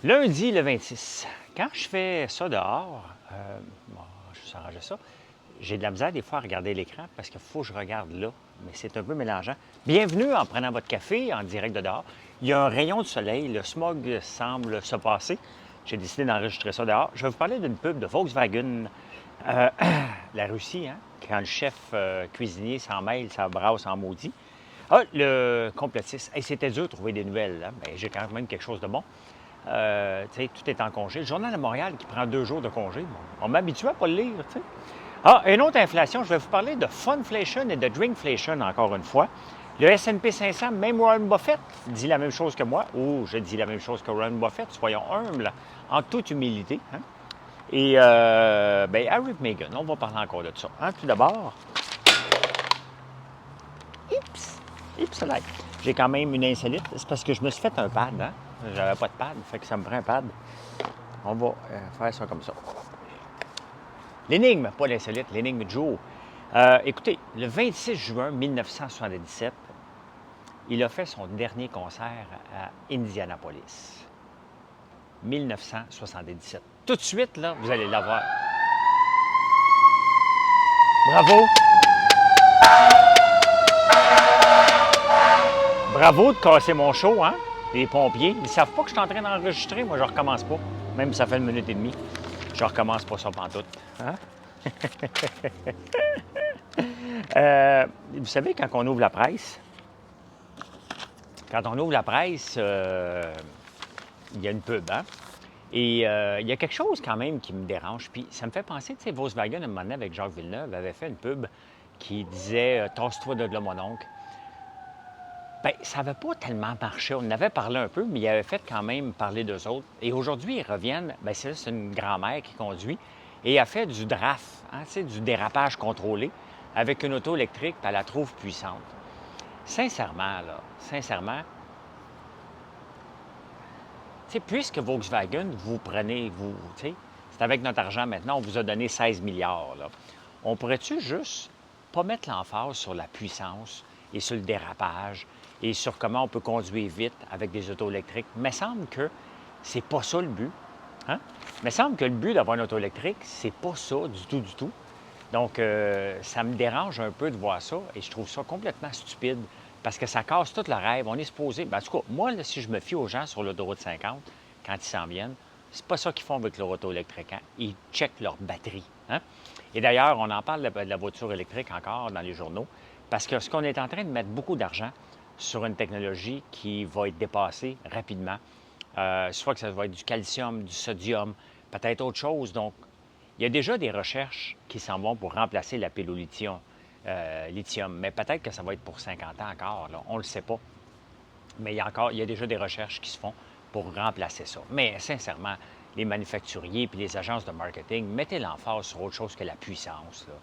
Lundi, le 26. Quand je fais ça dehors, bon, je vais s'arranger ça, j'ai de la misère des fois à regarder l'écran parce qu'il faut que je regarde là, mais c'est un peu mélangeant. Bienvenue en prenant votre café en direct de dehors. Il y a un rayon de soleil, le smog semble se passer. J'ai décidé d'enregistrer ça dehors. Je vais vous parler d'une pub de Volkswagen, euh, la Russie, hein, quand le chef cuisinier s'en mêle, ça brasse en maudit. Ah, le complotiste. Hey, c'était dur de trouver des nouvelles. Hein? Ben, j'ai quand même quelque chose de bon. Tu sais, tout est en congé. Le Journal de Montréal qui prend 2 jours de congé, bon, on m'habitue à ne pas le lire, tu sais. Ah, une autre inflation, je vais vous parler de funflation et de drinkflation encore une fois. Le S&P 500, même Warren Buffett dit la même chose que moi, ou je dis la même chose que Warren Buffett, soyons humbles, en toute humilité. Hein? Et, ben, Harry et Meghan, on va parler encore de ça. Hein? Tout d'abord, là, j'ai quand même une insolite. C'est parce que je me suis fait un pad, hein? J'avais pas de pad, fait que ça me prend un pad. On va faire ça comme ça. L'énigme, pas l'insolite, l'énigme du jour. Écoutez, le 26 juin 1977, il a fait son dernier concert à Indianapolis. 1977. Tout de suite, là, vous allez l'avoir. Bravo! Bravo de casser mon show, hein? Les pompiers, ils savent pas que je suis en train d'enregistrer. Moi, je recommence pas. Même si ça fait 1 minute et demie. Je recommence pas ça pantoute. Hein? Vous savez, quand on ouvre la presse, il y a une pub, hein? Et il y a quelque chose quand même qui me dérange. Puis ça me fait penser, tu sais, Volkswagen, à un moment donné, avec Jacques Villeneuve, avait fait une pub qui disait Tasse-toi de là, mon oncle. Bien, ça n'avait pas tellement marché. On en avait parlé un peu, mais il avait fait quand même parler d'eux autres. Et aujourd'hui, ils reviennent. Bien, c'est une grand-mère qui conduit et a fait du draft, hein, tu sais, du dérapage contrôlé avec une auto électrique, puis elle la trouve puissante. Sincèrement, là, sincèrement, tu sais, puisque Volkswagen, vous prenez, vous, tu sais, c'est avec notre argent maintenant, on vous a donné 16 milliards, là. On pourrait-tu juste pas mettre l'emphase sur la puissance et sur le dérapage et sur comment on peut conduire vite avec des autos électriques? Il me semble que c'est pas ça le but. Hein? Il me semble que le but d'avoir une auto électrique, c'est pas ça du tout, du tout. Donc, ça me dérange un peu de voir ça et je trouve ça complètement stupide parce que ça casse tout le rêve. On est supposé. Ben, en tout cas, moi, là, si je me fie aux gens sur l'autoroute 50, quand ils s'en viennent, c'est pas ça qu'ils font avec leur auto électrique. Hein? Ils checkent leur batterie. Hein? Et d'ailleurs, on en parle de la voiture électrique encore dans les journaux parce que ce qu'on est en train de mettre beaucoup d'argent sur une technologie qui va être dépassée rapidement. Soit que ça va être du calcium, du sodium, peut-être autre chose. Donc, il y a déjà des recherches qui s'en vont pour remplacer la pile au lithium, mais peut-être que ça va être pour 50 ans encore, là. On ne le sait pas. Mais il y a déjà des recherches qui se font pour remplacer ça. Mais sincèrement, les manufacturiers et les agences de marketing, mettez l'emphase sur autre chose que la puissance, là.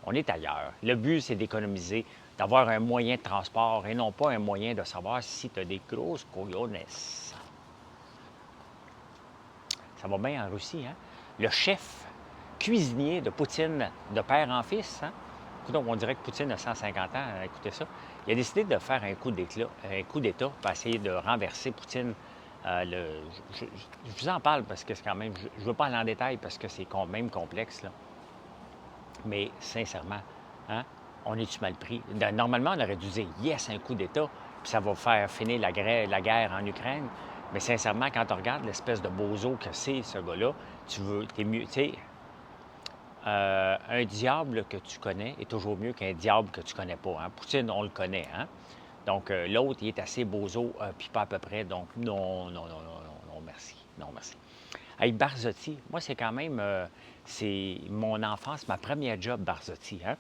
On est ailleurs. Le but, c'est d'économiser, d'avoir un moyen de transport et non pas un moyen de savoir si tu as des grosses coyones. Ça va bien en Russie, hein? Le chef cuisinier de Poutine, de père en fils, hein? Écoute, on dirait que Poutine a 150 ans, écoutez ça. Il a décidé de faire un coup d'État pour essayer de renverser Poutine. Je vous en parle parce que c'est quand même... Je ne veux pas aller en détail parce que c'est quand même complexe, là. Mais sincèrement, hein, on est-tu mal pris? Normalement, on aurait dû dire « yes, un coup d'État », puis ça va faire finir la guerre en Ukraine. Mais sincèrement, quand on regarde l'espèce de bozo que c'est, ce gars-là, t'es mieux, tu sais, un diable que tu connais est toujours mieux qu'un diable que tu connais pas. Hein? Poutine, on le connaît, hein? Donc, l'autre, il est assez bozo, puis pas à peu près. Donc, non, non, non, non, non, non, merci. Non, merci. Hey, Barzotti, moi, c'est quand même, c'est mon enfance, ma première job, Barzotti, hein?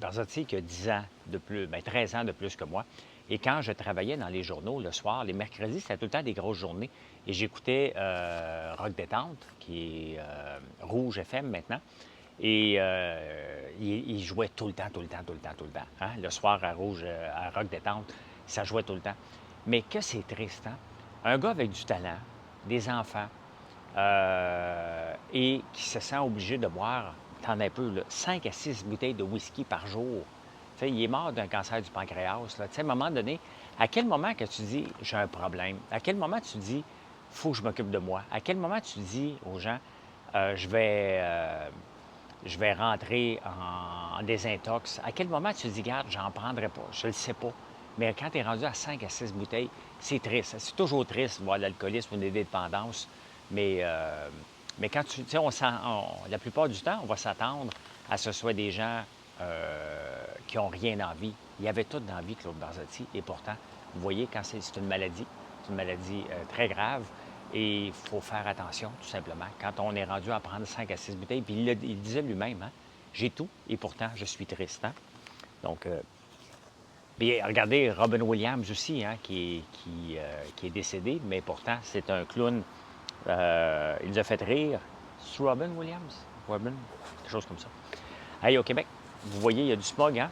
Barzotti qui a 10 ans de plus, bien, 13 ans de plus que moi. Et quand je travaillais dans les journaux le soir, les mercredis, c'était tout le temps des grosses journées. Et j'écoutais Rock Détente, qui est Rouge FM maintenant. Et il jouait tout le temps, tout le temps, tout le temps, tout le temps. Hein? Le soir à Rouge, à Rock Détente, ça jouait tout le temps. Mais que c'est triste, hein? Un gars avec du talent, des enfants, et qui se sent obligé de boire, t'en as peu, là, 5 à 6 bouteilles de whisky par jour. T'sais, il est mort d'un cancer du pancréas. Là. À un moment donné, à quel moment que tu dis « j'ai un problème », à quel moment tu dis faut que je m'occupe de moi. À quel moment tu dis aux gens, je vais rentrer en désintox? À quel moment tu dis, garde, j'en prendrai pas? Je ne le sais pas. Mais quand tu es rendu à 5 à 6 bouteilles, c'est triste. C'est toujours triste de voir l'alcoolisme ou des dépendances. Mais, mais quand tu sais, la plupart du temps, on va s'attendre à ce que ce soit des gens qui n'ont rien envie. Il y avait tout dans la vie, Claude Barzotti, et pourtant, vous voyez, quand c'est une maladie très grave, et il faut faire attention, tout simplement. Quand on est rendu à prendre 5 à 6 bouteilles, puis il disait lui-même, hein, j'ai tout, et pourtant, je suis triste. Hein? Donc, puis regardez Robin Williams aussi, hein, qui est décédé, mais pourtant, c'est un clown. Il nous a fait rire. C'est Robin Williams? Robin? Quelque chose comme ça. Hey, au Québec, vous voyez, il y a du smog, hein?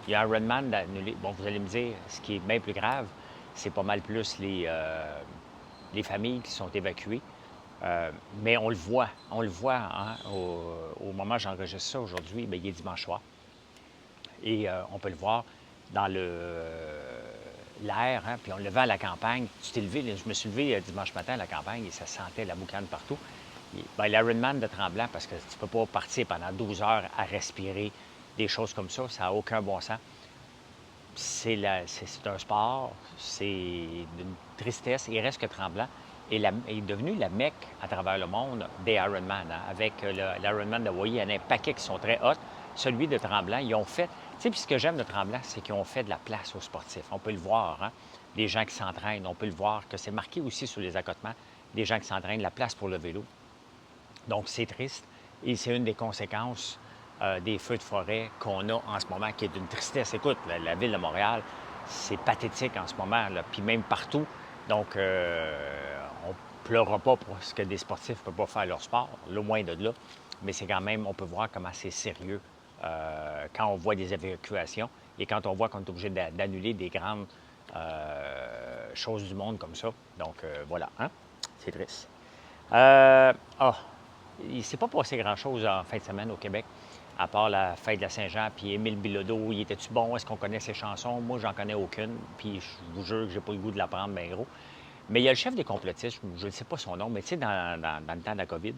Il y a un Redman annulé. Bon, vous allez me dire, ce qui est bien plus grave, c'est pas mal plus les familles qui sont évacuées. Mais on le voit hein, au moment où j'enregistre ça aujourd'hui, bien, il est dimanche soir. Et on peut le voir dans l'air, hein, puis on le levait à la campagne. Tu t'es levé, je me suis levé dimanche matin à la campagne et ça sentait la boucane partout. Bien, l'Ironman de Tremblant, parce que tu ne peux pas partir pendant 12 heures à respirer des choses comme ça n'a aucun bon sens. C'est un sport, c'est une tristesse. Il reste que Tremblant est devenu la mecque à travers le monde des Ironman. Hein, avec l'Ironman de Hawaii, il y en a un paquet qui sont très hot. Celui de Tremblant, ils ont fait... Tu sais, puis ce que j'aime de Tremblant, c'est qu'ils ont fait de la place aux sportifs. On peut le voir, hein? Des gens qui s'entraînent. On peut le voir que c'est marqué aussi sur les accotements. Des gens qui s'entraînent, la place pour le vélo. Donc, c'est triste. Et c'est une des conséquences des feux de forêt qu'on a en ce moment, qui est d'une tristesse. Écoute, la ville de Montréal, c'est pathétique en ce moment, là, puis même partout. Donc, on ne pleurera pas pour ce que des sportifs ne peuvent pas faire leur sport, loin de là. Mais c'est quand même, on peut voir comment c'est sérieux quand on voit des évacuations et quand on voit qu'on est obligé d'annuler des grandes choses du monde comme ça. Donc, voilà, hein? C'est triste. Il ne s'est pas passé grand-chose en fin de semaine au Québec, à part la fête de la Saint-Jean, puis Émile Bilodeau, il était-tu bon? Est-ce qu'on connaît ses chansons? Moi, j'en connais aucune, puis je vous jure que j'ai pas le goût de la prendre bien gros. Mais il y a le chef des complotistes, je ne sais pas son nom, mais tu sais, dans le temps de la COVID,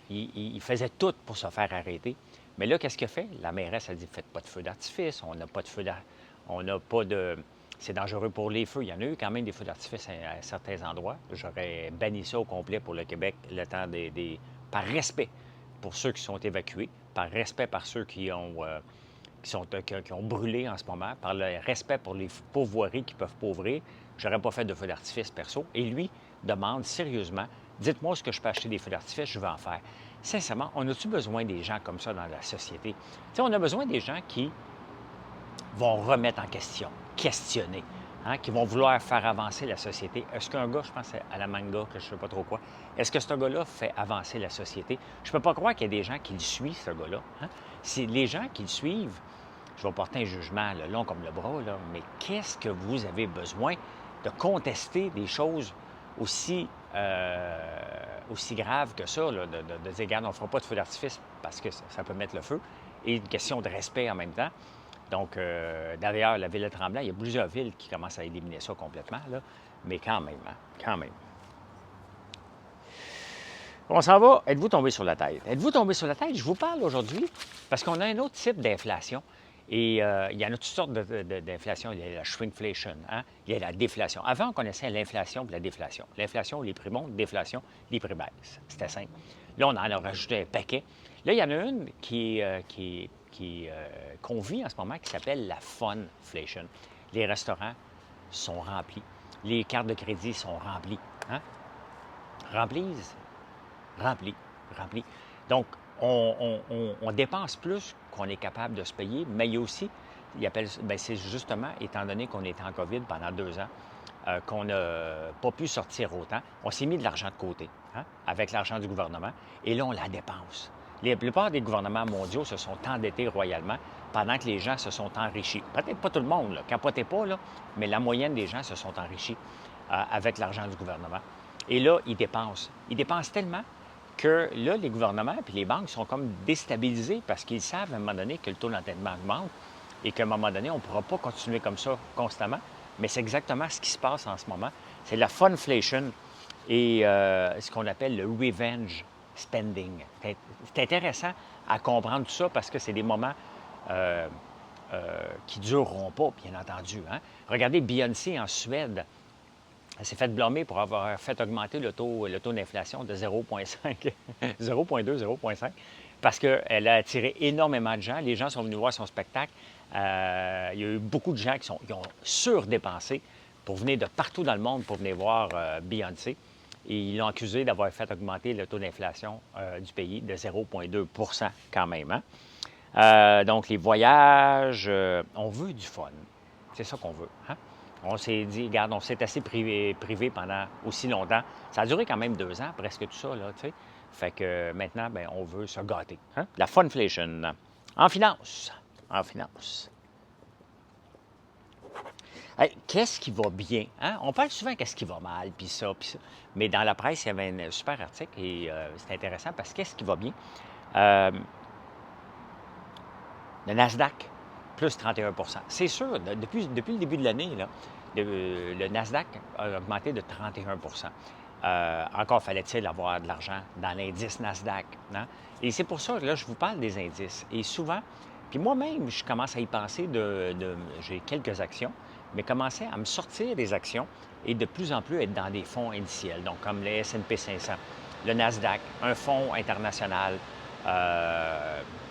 il faisait tout pour se faire arrêter. Mais là, qu'est-ce qu'il a fait? La mairesse a dit, faites pas de feu d'artifice, on n'a pas de feu d'artifice, on n'a pas de... C'est dangereux pour les feux. Il y en a eu quand même des feux d'artifice à certains endroits. J'aurais banni ça au complet pour le Québec le temps par respect pour ceux qui sont évacués, par respect par ceux qui ont brûlé en ce moment, par le respect pour les pourvoiries qui peuvent pas ouvrir. J'aurais pas fait de feux d'artifice perso. Et lui demande sérieusement, dites-moi ce que je peux acheter des feux d'artifice, je vais en faire. Sincèrement, on a-tu besoin des gens comme ça dans la société? Tu sais, on a besoin des gens qui vont remettre en question, questionner, hein, qui vont vouloir faire avancer la société. Est-ce qu'un gars, je pense à la manga, que je ne sais pas trop quoi, est-ce que ce gars-là fait avancer la société? Je ne peux pas croire qu'il y a des gens qui le suivent, ce gars-là. Hein? C'est les gens qui le suivent, je vais porter un jugement là, long comme le bras, là, mais qu'est-ce que vous avez besoin de contester des choses aussi graves que ça, là, de dire, regarde, on ne fera pas de feu d'artifice parce que ça peut mettre le feu, et une question de respect en même temps. Donc, derrière la ville de Tremblant, il y a plusieurs villes qui commencent à éliminer ça complètement, là. Mais quand même, hein, quand même. On s'en va. Êtes-vous tombé sur la tête? Êtes-vous tombé sur la tête? Je vous parle aujourd'hui parce qu'on a un autre type d'inflation. Et il y en a toutes sortes d'inflation. Il y a la shrinkflation, hein? Il y a la déflation. Avant, on connaissait l'inflation et la déflation. L'inflation, les prix montent. Déflation, les prix baissent. C'était simple. Là, on en a rajouté un paquet. Là, il y en a une qu'on vit en ce moment qui s'appelle la funflation. Les restaurants sont remplis. Les cartes de crédit sont remplies. Hein? Remplis. Donc, on dépense plus qu'on est capable de se payer, mais il y a aussi, c'est justement, étant donné qu'on était en COVID pendant 2 ans, qu'on n'a pas pu sortir autant, on s'est mis de l'argent de côté, hein, avec l'argent du gouvernement, et là, on la dépense. La plupart des gouvernements mondiaux se sont endettés royalement pendant que les gens se sont enrichis. Peut-être pas tout le monde, là, capotez pas, là, mais la moyenne des gens se sont enrichis avec l'argent du gouvernement. Et là, ils dépensent. Ils dépensent tellement que là, les gouvernements et les banques sont comme déstabilisés parce qu'ils savent à un moment donné que le taux d'endettement augmente et qu'à un moment donné, on ne pourra pas continuer comme ça constamment. Mais c'est exactement ce qui se passe en ce moment. C'est la funflation et ce qu'on appelle le revenge spending. C'est intéressant à comprendre tout ça parce que c'est des moments qui ne dureront pas, bien entendu. Hein? Regardez Beyoncé en Suède. Elle s'est fait blâmer pour avoir fait augmenter le taux d'inflation de 0,5, 0,2, 0,5, parce qu'elle a attiré énormément de gens. Les gens sont venus voir son spectacle. Il y a eu beaucoup de gens qui ont surdépensé pour venir de partout dans le monde pour venir voir Beyoncé. Et ils l'ont accusé d'avoir fait augmenter le taux d'inflation du pays de 0,2 quand même. Hein? Donc, les voyages, on veut du fun. C'est ça qu'on veut. Hein? On s'est dit, regarde, on s'est assez privé pendant aussi longtemps. Ça a duré quand même 2 ans, presque tout ça, là, tu sais. Fait que maintenant, bien, on veut se gâter. Hein? La funflation. En finance. En finance. Hey, qu'est-ce qui va bien? Hein? On parle souvent qu'est-ce qui va mal, puis ça, puis ça. Mais dans la presse, il y avait un super article et c'est intéressant parce que qu'est-ce qui va bien? Le Nasdaq, plus 31 C'est sûr, depuis le début de l'année, là, le Nasdaq a augmenté de 31 encore fallait-il avoir de l'argent dans l'indice Nasdaq. Hein? Et c'est pour ça que là, je vous parle des indices. Et souvent, puis moi-même, je commence à y penser j'ai quelques actions, mais commencer à me sortir des actions et de plus en plus être dans des fonds indiciels, donc comme le S&P 500, le Nasdaq, un fonds international.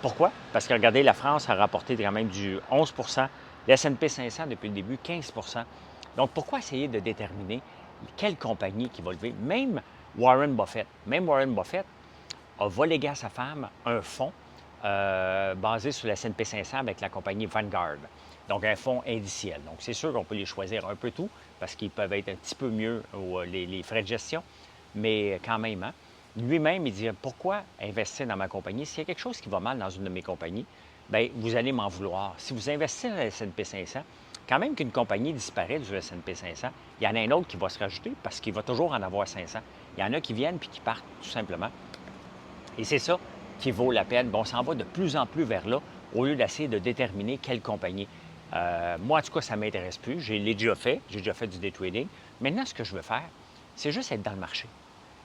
Pourquoi? Parce que regardez, la France a rapporté quand même du 11 le S&P 500 depuis le début, 15 Donc, pourquoi essayer de déterminer quelle compagnie qui va lever? Même Warren Buffett a volégué à sa femme un fonds basé sur le S&P 500 avec la compagnie Vanguard. Donc, un fonds indiciel. Donc, c'est sûr qu'on peut les choisir un peu tout parce qu'ils peuvent être un petit peu mieux les frais de gestion, mais quand même, hein? Lui-même, il dit pourquoi investir dans ma compagnie? S'il y a quelque chose qui va mal dans une de mes compagnies, bien, vous allez m'en vouloir. Si vous investissez dans le S&P 500, quand même qu'une compagnie disparaît du S&P 500, il y en a un autre qui va se rajouter parce qu'il va toujours en avoir 500. Il y en a qui viennent puis qui partent, tout simplement. Et c'est ça qui vaut la peine. Bon, on s'en va de plus en plus vers là au lieu d'essayer de déterminer quelle compagnie. Moi, en tout cas, ça ne m'intéresse plus. Je l'ai déjà fait. J'ai déjà fait du day trading. Maintenant, ce que je veux faire, c'est juste être dans le marché.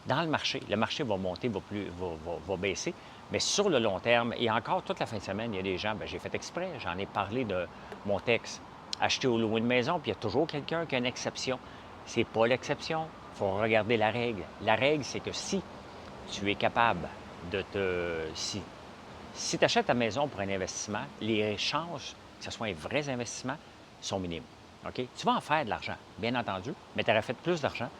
Dans le marché va monter, va baisser, mais sur le long terme, et encore toute la fin de semaine, il y a des gens, bien, j'ai fait exprès, j'en ai parlé de mon texte, acheter ou louer une maison, puis il y a toujours quelqu'un qui a une exception. C'est pas l'exception, il faut regarder la règle. La règle, c'est que si tu es capable de si tu achètes ta maison pour un investissement, les chances que ce soit un vrai investissement sont minimes. OK? Tu vas en faire de l'argent, bien entendu, mais tu aurais fait plus d'argent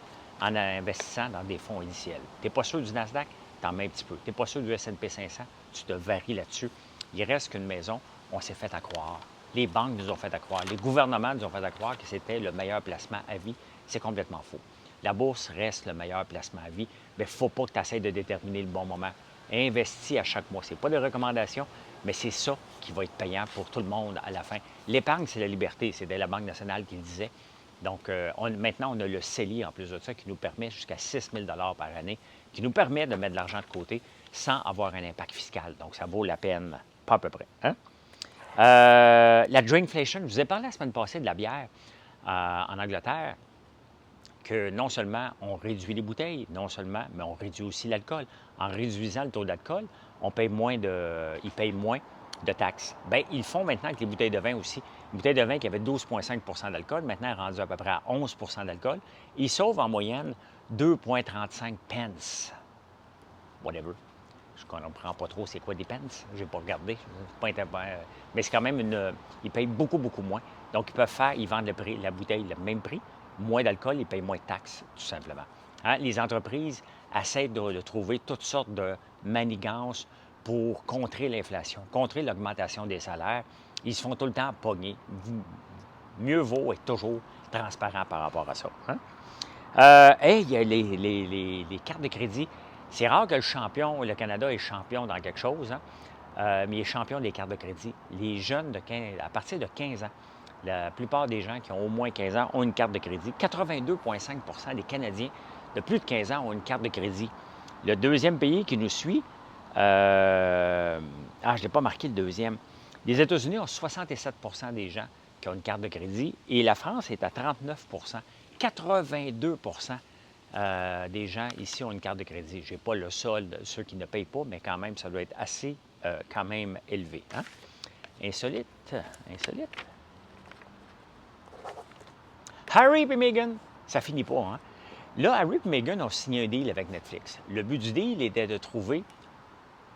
en investissant dans des fonds indiciels. Tu n'es pas sûr du Nasdaq, t'en mets un petit peu. Tu n'es pas sûr du S&P 500, tu te varies là-dessus. Il reste qu'une maison, on s'est fait à croire. Les banques nous ont fait à croire. Les gouvernements nous ont fait à croire que c'était le meilleur placement à vie. C'est complètement faux. La bourse reste le meilleur placement à vie, mais il ne faut pas que tu essaies de déterminer le bon moment. Investis à chaque mois. Ce n'est pas des recommandations, mais c'est ça qui va être payant pour tout le monde à la fin. L'épargne, c'est la liberté. C'était la Banque nationale qui le disait. Donc, maintenant, on a le CELI en plus de ça qui nous permet jusqu'à 6 000 par année, qui nous permet de mettre de l'argent de côté sans avoir un impact fiscal. Donc, ça vaut la peine, pas à peu près. Hein? La drinkflation, je vous ai parlé la semaine passée de la bière en Angleterre, que non seulement on réduit les bouteilles, non seulement, mais on réduit aussi l'alcool. En réduisant le taux d'alcool, ils payent moins de taxes. Bien, ils font maintenant avec les bouteilles de vin aussi. Une bouteille de vin qui avait 12,5 d'alcool, maintenant est rendue à peu près à 11 d'alcool. Ils sauvent en moyenne 2,35 pence. Whatever. Je ne comprends pas trop c'est quoi des pence. Je n'ai pas regardé. Mais c'est quand même ils payent beaucoup, beaucoup moins. Donc, ils vendent la bouteille le même prix. Moins d'alcool, ils payent moins de taxes, tout simplement. Hein? Les entreprises essaient de trouver toutes sortes de manigances pour contrer l'inflation, contrer l'augmentation des salaires. Ils se font tout le temps pogner. Mieux vaut être toujours transparent par rapport à ça. Hein? Il y a les cartes de crédit. C'est rare que le Canada est champion dans quelque chose, hein? Mais il est champion des cartes de crédit. Les jeunes à partir de 15 ans, la plupart des gens qui ont au moins 15 ans ont une carte de crédit. 82,5 des Canadiens de plus de 15 ans ont une carte de crédit. Le deuxième pays qui nous suit, je n'ai pas marqué le deuxième. Les États-Unis ont 67 des gens qui ont une carte de crédit et la France est à 39 82 des gens ici ont une carte de crédit. Je n'ai pas le solde, ceux qui ne payent pas, mais quand même, ça doit être assez quand même élevé. Hein? Insolite, insolite. Harry et Meghan, ça finit pas. Hein? Là, Harry et Meghan ont signé un deal avec Netflix. Le but du deal était de trouver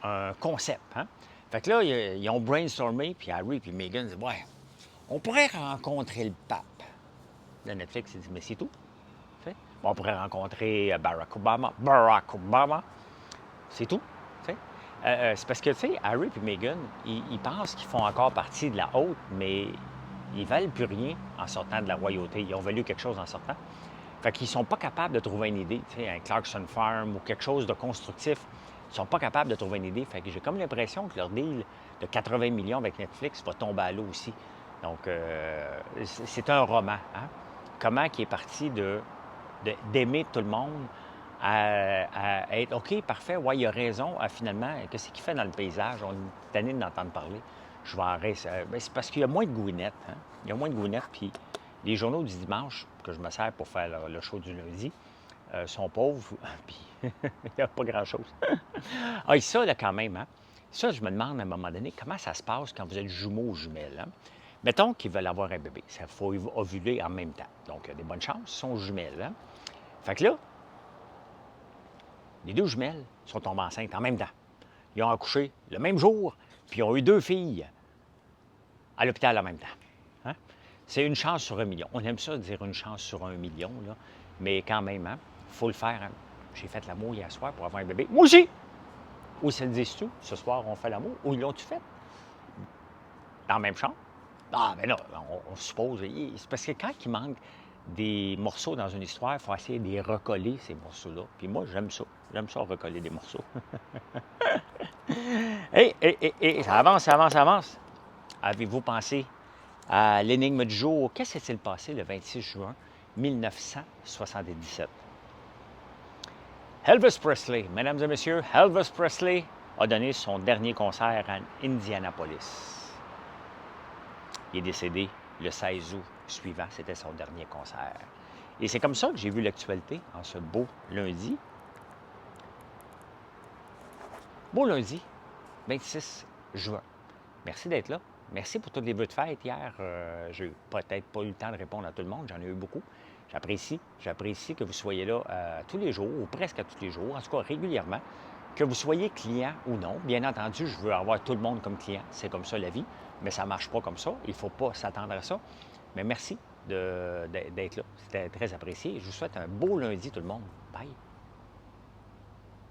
un concept. Hein? Fait que là, ils ont brainstormé, puis Harry et Meghan disent ouais, on pourrait rencontrer le pape. Là, Netflix, il dit mais c'est tout. T'sais? On pourrait rencontrer Barack Obama. Barack Obama, c'est tout. C'est parce que, tu sais, Harry et Meghan, ils pensent qu'ils font encore partie de la haute, mais ils ne valent plus rien en sortant de la royauté. Ils ont valu quelque chose en sortant. Fait qu'ils ne sont pas capables de trouver une idée, tu sais, un Clarkson Farm ou quelque chose de constructif. Ils ne sont pas capables de trouver une idée. Fait que j'ai comme l'impression que leur deal de 80 millions avec Netflix va tomber à l'eau aussi. Donc, c'est un roman. Hein? Comment qui est parti d'aimer tout le monde à être OK, parfait, ouais, il a raison, finalement, qu'est-ce qu'il fait dans le paysage? On est tanné d'entendre parler. Je vais arrêter. C'est parce qu'il y a moins de gouinettes. Hein? Il y a moins de gouinettes, puis les journaux du dimanche, que je me sers pour faire le show du lundi, sont pauvres, puis il n'y a pas grand-chose. Ah, et ça, là, quand même, hein? Ça, je me demande à un moment donné, comment ça se passe quand vous êtes jumeaux ou jumelles? Hein? Mettons qu'ils veulent avoir un bébé. Il faut ovuler en même temps. Donc, il y a des bonnes chances, ils sont jumelles. Hein? Fait que là, les deux jumelles sont tombées enceintes en même temps. Ils ont accouché le même jour, puis ils ont eu 2 filles à l'hôpital en même temps. Hein? C'est une chance sur 1 million. On aime ça dire une chance sur 1 million, là, mais quand même, hein, faut le faire. Hein? J'ai fait l'amour hier soir pour avoir un bébé. Moi aussi! Ou se le disent-tu, ce soir, on fait l'amour, ou ils l'ont-tu fait? Dans la même chambre? Ah, ben là, on suppose. C'est parce que quand il manque des morceaux dans une histoire, il faut essayer de les recoller, ces morceaux-là. Puis moi, j'aime ça. J'aime ça, recoller des morceaux. Et ça avance, ça avance, ça avance. Avez-vous pensé à l'énigme du jour? Qu'est-ce qui s'est passé le 26 juin 1977? Elvis Presley, mesdames et messieurs, Elvis Presley a donné son dernier concert à Indianapolis. Il est décédé le 16 août suivant, c'était son dernier concert. Et c'est comme ça que j'ai vu l'actualité en ce beau lundi. Beau lundi, 26 juin. Merci d'être là. Merci pour tous les vœux de fête hier. J'ai peut-être pas eu le temps de répondre à tout le monde, j'en ai eu beaucoup. J'apprécie que vous soyez là tous les jours, ou presque à tous les jours, en tout cas régulièrement. Que vous soyez client ou non. Bien entendu, je veux avoir tout le monde comme client. C'est comme ça la vie, mais ça ne marche pas comme ça. Il ne faut pas s'attendre à ça. Mais merci d'être là. C'était très apprécié. Je vous souhaite un beau lundi, tout le monde. Bye!